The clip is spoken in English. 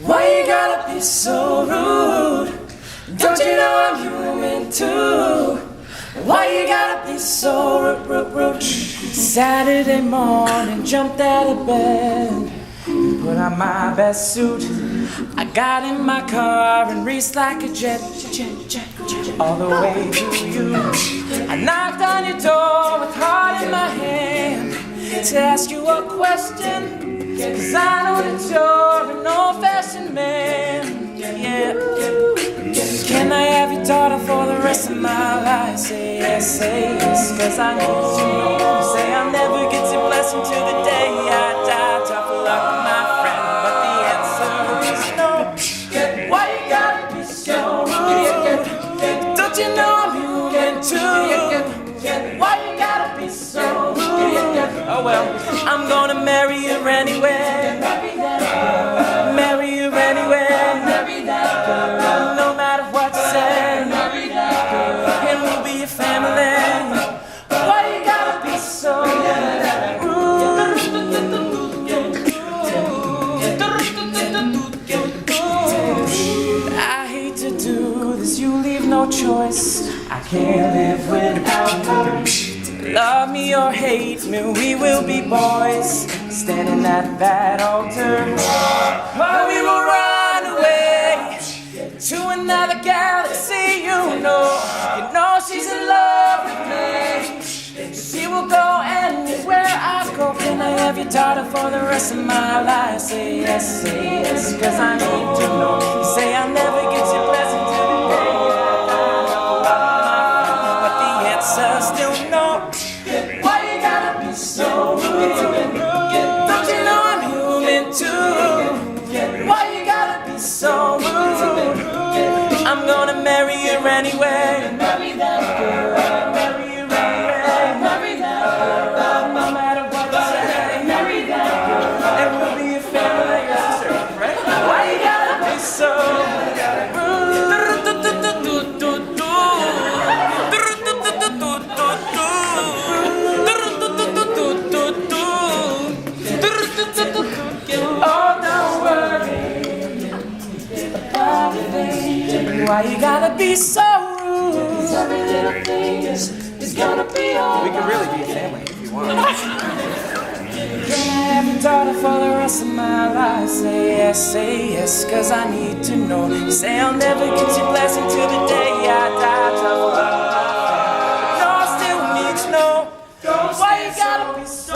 Why you gotta be so rude? Don't you know I'm human too? Why you gotta be so rude? Saturday morning, jumped out of bed, put on my best suit. I got in my car and raced like a jet, all the way to you. I knocked on your door with heart in my hand to ask you a question, 'cause I know that you're an old-fashioned man, yeah. Can I have your daughter for the rest of my life? Say yes, 'cause I need to know. Say I'll never get your blessing till the day I die. Tough luck, my friend, but the answer is no. Why you gotta be so rude? Don't you know I'm human too? Why you gotta be so rude? Oh well, I'm gonna marry you anyway. Marry you anyway. No matter what you say, and we'll be a family. Why you gotta be so rude? I hate to do this, you leave no choice. I can't live without you. Love me or hate me, we will be boys, standing at that altar. Or we will run away to another galaxy, you know she's in love with me. She will go anywhere I go. Can I have your daughter for the rest of my life? Say yes, 'cause I need to know. You say I'll never get your blessing till the day I die. But the answer's still no. Why you gotta be so rude? Don't you know I'm human too? Why you gotta be so rude? I'm gonna marry you anyway. Marry that girl. Marry you anyway. Marry that girl. No matter what you say. Marry that girl. And we'll be a family. Right? Why you gotta be so rude? Oh, don't worry. Why you gotta be so rude? 'Cause every little thing is gonna be alright. We could really be a family if you want. Can I have your daughter for the rest of my life? Say yes, 'cause I need to know. You say I'll never get your blessing till the day I die. Tough love, no, I still need to know. Why you gotta be so